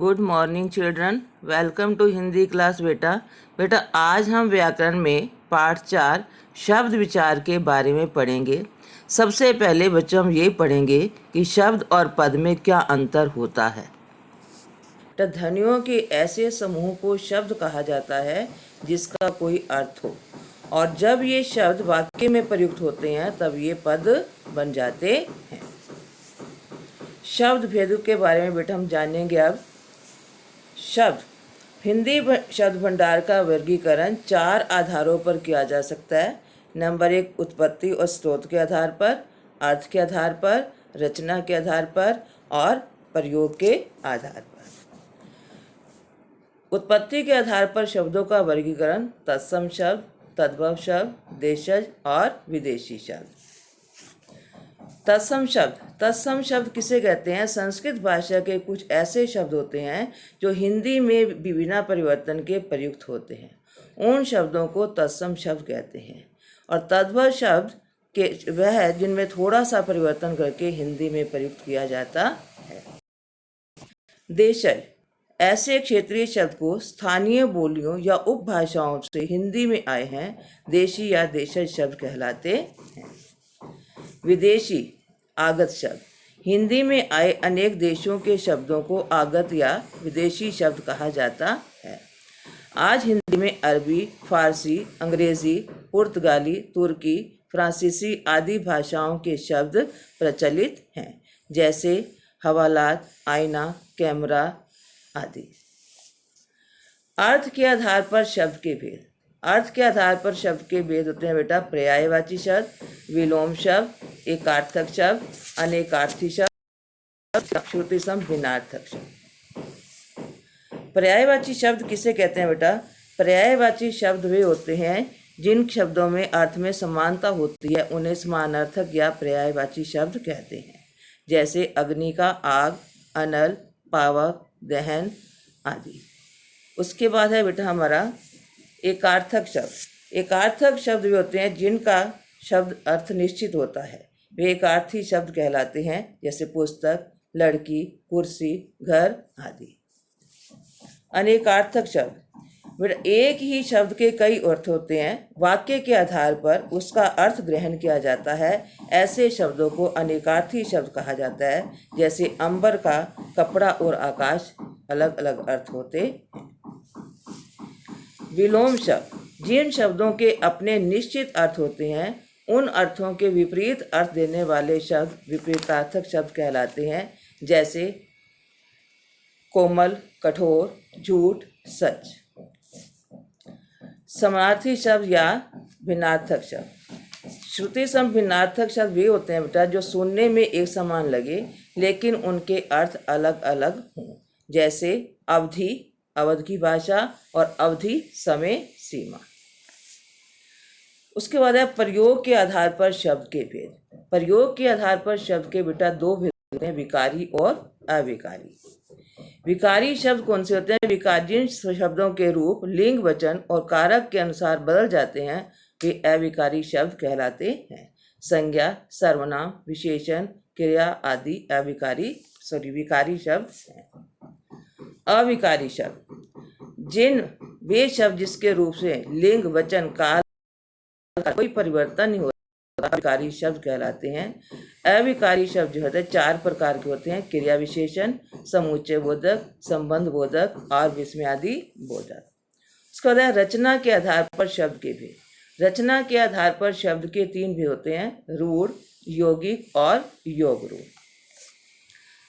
Good morning children, welcome to Hindi class. बेटा आज हम व्याकरण में पाठ 4 शब्द विचार के बारे में पढ़ेंगे। सबसे पहले बच्चों हम ये पढ़ेंगे कि शब्द और पद में क्या अंतर होता है। तो ध्वनियों के ऐसे समूह को शब्द कहा जाता है जिसका कोई अर्थ हो, और जब ये शब्द वाक्य में प्रयुक्त होते हैं तब ये पद बन जाते हैं। शब्द भेदों के बारे में बेटा हम जानेंगे अब। शब्द हिंदी शब्द भंडार का वर्गीकरण 4 आधारों पर किया जा सकता है। नंबर 1, उत्पत्ति और स्रोत के आधार पर, अर्थ के आधार पर, रचना के आधार पर और प्रयोग के आधार पर। उत्पत्ति के आधार पर शब्दों का वर्गीकरण तत्सम शब्द, तद्भव शब्द, देशज और विदेशी शब्द। तत्सम शब्द किसे कहते हैं? संस्कृत भाषा के कुछ ऐसे शब्द होते हैं जो हिंदी में बिना परिवर्तन के प्रयुक्त होते हैं, उन शब्दों को तत्सम शब्द कहते हैं। और तद्भव शब्द के वह है जिनमें थोड़ा सा परिवर्तन करके हिंदी में प्रयुक्त किया जाता है। देशज ऐसे क्षेत्रीय शब्द को स्थानीय बोलियों या उपभाषाओं से हिंदी में आए हैं देशी या देशज शब्द कहलाते हैं। विदेशी आगत शब्द हिंदी में आए अनेक देशों के शब्दों को आगत या विदेशी शब्द कहा जाता है। आज हिंदी में अरबी, फारसी, अंग्रेजी, पुर्तगाली, तुर्की, फ्रांसीसी आदि भाषाओं के शब्द प्रचलित हैं, जैसे हवालात, आईना, कैमरा आदि। अर्थ के आधार पर शब्द के भेद। अर्थ के आधार पर शब्द के भेद होते हैं बेटा पर्यायवाची शब्द, विलोम शब्द, एकार्थक शब्द, अनेकार्थी शब्द, श्रुति सम भिन्नार्थक शब्द। पर्यायवाची शब्द किसे कहते हैं बेटा? पर्यायवाची शब्द वे होते हैं जिन शब्दों में अर्थ में समानता होती है उन्हें समानार्थक या पर्यायवाची शब्द कहते हैं, जैसे अग्नि का आग, अनल, पावक, दहन आदि। उसके बाद है बेटा हमारा एकार्थक शब्द। एकार्थक शब्द वे होते हैं जिनका शब्द अर्थ निश्चित होता है, वे एकार्थी शब्द कहलाते हैं, जैसे पुस्तक, लड़की, कुर्सी, घर आदि। अनेकार्थक शब्द एक ही शब्द के कई अर्थ होते हैं, वाक्य के आधार पर उसका अर्थ ग्रहण किया जाता है, ऐसे शब्दों को अनेकार्थी शब्द कहा जाता है, जैसे अंबर का कपड़ा और आकाश अलग अलग अर्थ होते हैं। विलोम शब्द जिन शब्दों के अपने निश्चित अर्थ होते हैं उन अर्थों के विपरीत अर्थ देने वाले शब्द विपरीतार्थक शब्द कहलाते हैं, जैसे कोमल, कठोर, झूठ, सच। समानार्थी शब्द या भिन्नार्थक शब्द। श्रुति सम भिन्नार्थक शब्द वे होते हैं बेटा जो सुनने में एक समान लगे लेकिन उनके अर्थ अलग अलग हों, जैसे अवधि, अवध की भाषा, और अवधि समय सीमा। उसके बाद है प्रयोग के आधार पर शब्द के भेद। प्रयोग के आधार पर शब्द के बेटा 2 भेद होते हैं, विकारी और अविकारी। विकारी शब्द कौन से होते हैं? विकारी जिन शब्दों के रूप, लिंग, वचन और कारक के अनुसार बदल जाते हैं वे अविकारी शब्द कहलाते हैं। संज्ञा, सर्वनाम, विशेषण, क्रिया आदि विकारी शब्द हैं। अविकारी शब्द वे शब्द जिसके रूप से लिंग, वचन, काल का कोई परिवर्तन नहीं होता अविकारी शब्द कहलाते हैं। अविकारी शब्द जो होते हैं 4 प्रकार के होते हैं, क्रिया विशेषण, समुच्चय बोधक, संबंध बोधक और विस्मयादि बोधक। उसके बाद रचना के आधार पर शब्द के भेद। रचना के आधार पर शब्द के 3 भेद होते हैं, रूढ़, यौगिक और योग रूढ़।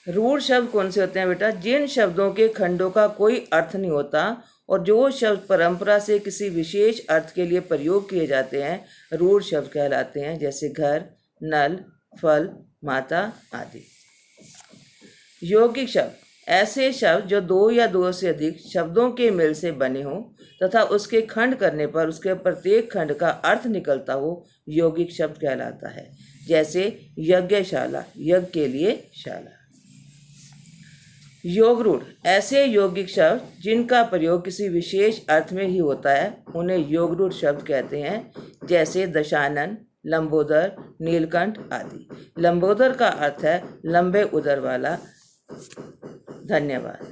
रूढ़ शब्द कौन से होते हैं बेटा? जिन शब्दों के खंडों का कोई अर्थ नहीं होता और जो शब्द परंपरा से किसी विशेष अर्थ के लिए प्रयोग किए जाते हैं रूढ़ शब्द कहलाते हैं, जैसे घर, नल, फल, माता आदि। यौगिक शब्द ऐसे शब्द जो 2 या 2 से अधिक शब्दों के मेल से बने हों तथा उसके खंड करने पर उसके प्रत्येक खंड का अर्थ निकलता हो, यौगिक शब्द कहलाता है, जैसे यज्ञशाला, यज्ञ के लिए शाला। योग रूढ़ ऐसे यौगिक शब्द जिनका प्रयोग किसी विशेष अर्थ में ही होता है उन्हें योग रूढ़ शब्द कहते हैं, जैसे दशानन, लंबोदर, नीलकंठ आदि। लंबोदर का अर्थ है लंबे उदर वाला। धन्यवाद।